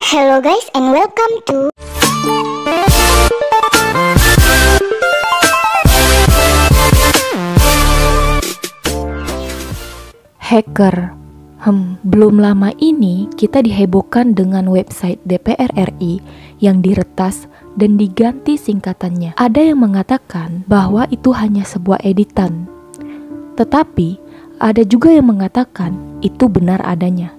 Hello guys and welcome to Hacker. Belum lama ini kita dihebohkan dengan website DPR RI yang diretas dan diganti singkatannya. Ada yang mengatakan bahwa itu hanya sebuah editan, tetapi ada juga yang mengatakan itu benar adanya.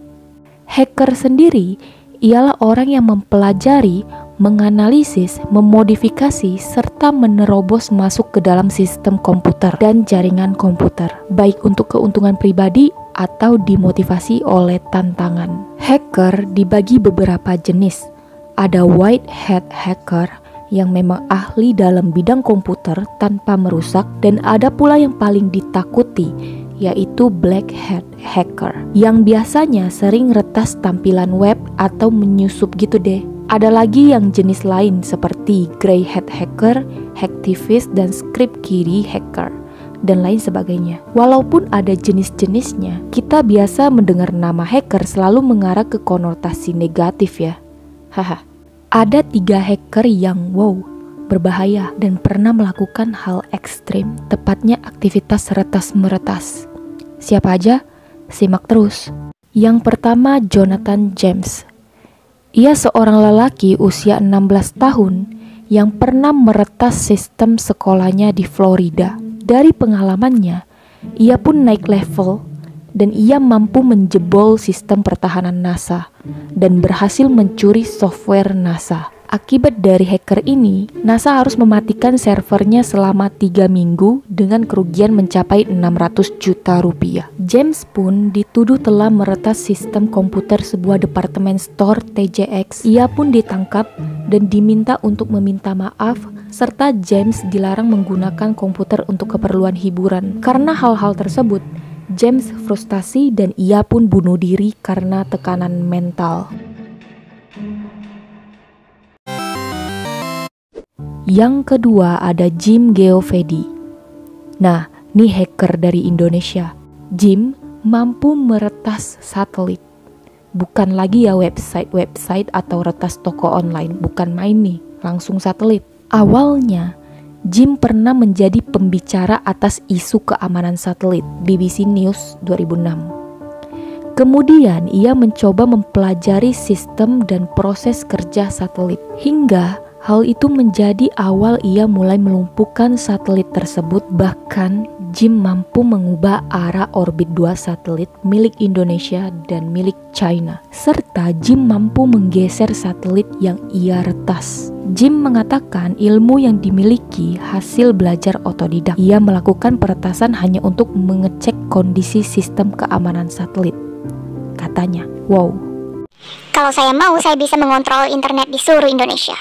Hacker sendiri ialah orang yang mempelajari, menganalisis, memodifikasi, serta menerobos masuk ke dalam sistem komputer dan jaringan komputer, baik untuk keuntungan pribadi atau dimotivasi oleh tantangan. Hacker dibagi beberapa jenis. Ada white hat hacker yang memang ahli dalam bidang komputer tanpa merusak, dan ada pula yang paling ditakuti, yaitu black hat hacker yang biasanya sering retas tampilan web atau menyusup gitu deh. Ada lagi yang jenis lain seperti grey hat hacker, hacktivist, dan script kiddie hacker, dan lain sebagainya. Walaupun ada jenis-jenisnya, kita biasa mendengar nama hacker selalu mengarah ke konotasi negatif ya. Haha. Ada 3 hacker yang berbahaya dan pernah melakukan hal ekstrim, tepatnya aktivitas retas-meretas. Siapa aja? Simak terus. Yang pertama, Jonathan James. Ia seorang lelaki usia 16 tahun yang pernah meretas sistem sekolahnya di Florida. Dari pengalamannya, ia pun naik level dan ia mampu menjebol sistem pertahanan NASA dan berhasil mencuri software NASA. Akibat dari hacker ini, NASA harus mematikan servernya selama 3 minggu dengan kerugian mencapai 600 juta rupiah. James pun dituduh telah meretas sistem komputer sebuah departemen store TJX. Ia pun ditangkap dan diminta untuk meminta maaf, serta James dilarang menggunakan komputer untuk keperluan hiburan. Karena hal-hal tersebut, James frustasi dan ia pun bunuh diri karena tekanan mental. Yang kedua ada Jim Geovedi. Nah, ini hacker dari Indonesia. Jim mampu meretas satelit. Bukan lagi ya website atau retas toko online, bukan main nih, langsung satelit. Awalnya, Jim pernah menjadi pembicara atas isu keamanan satelit, BBC News 2006. Kemudian ia mencoba mempelajari sistem dan proses kerja satelit, hingga hal itu menjadi awal ia mulai melumpuhkan satelit tersebut. Bahkan Jim mampu mengubah arah orbit 2 satelit milik Indonesia dan milik China, serta Jim mampu menggeser satelit yang ia retas. Jim mengatakan ilmu yang dimiliki hasil belajar otodidak. Ia melakukan peretasan hanya untuk mengecek kondisi sistem keamanan satelit. Katanya, Kalau saya mau, saya bisa mengontrol internet di seluruh Indonesia.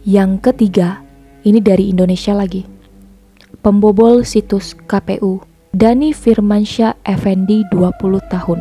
Yang ketiga, ini dari Indonesia lagi. Pembobol situs KPU. Dhani Firmansyah Effendi 20 tahun,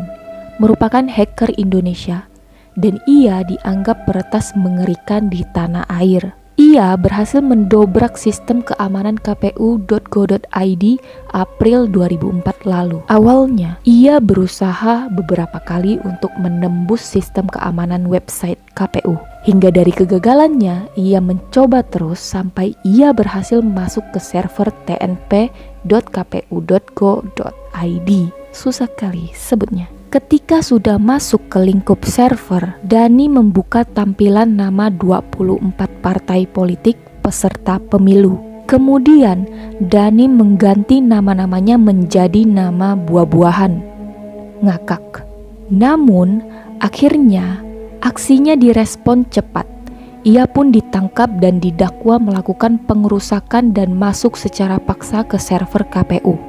merupakan hacker Indonesia dan ia dianggap peretas mengerikan di tanah air. Ia berhasil mendobrak sistem keamanan kpu.go.id April 2004 lalu. Awalnya, ia berusaha beberapa kali untuk menembus sistem keamanan website KPU. Hingga dari kegagalannya, ia mencoba terus sampai ia berhasil masuk ke server tnp.kpu.go.id. Susah kali sebutnya. Ketika sudah masuk ke lingkup server, Dhani membuka tampilan nama 24 partai politik peserta pemilu. Kemudian, Dhani mengganti nama-namanya menjadi nama buah-buahan. Ngakak. Namun, akhirnya aksinya direspon cepat. Ia pun ditangkap dan didakwa melakukan pengerusakan dan masuk secara paksa ke server KPU.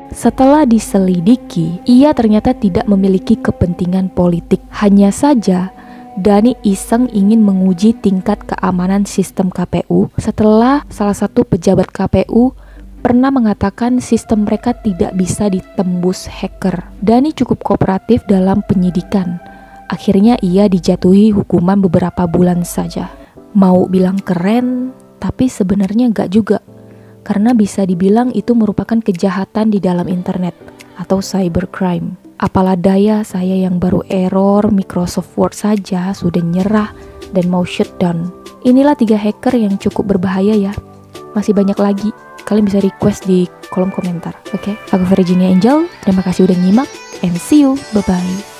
Setelah diselidiki, ia ternyata tidak memiliki kepentingan politik. Hanya saja, Dhani iseng ingin menguji tingkat keamanan sistem KPU setelah salah satu pejabat KPU pernah mengatakan sistem mereka tidak bisa ditembus hacker. Dhani cukup kooperatif dalam penyidikan. Akhirnya ia dijatuhi hukuman beberapa bulan saja. Mau bilang keren, tapi sebenarnya enggak juga. karena bisa dibilang itu merupakan kejahatan di dalam internet atau cybercrime. Apalah daya saya yang baru error Microsoft Word saja sudah nyerah dan mau shutdown. Inilah 3 hacker yang cukup berbahaya ya. Masih banyak lagi. Kalian bisa request di kolom komentar. Oke? Aku Virginia Angel. Terima kasih udah nyimak and see you. Bye-bye.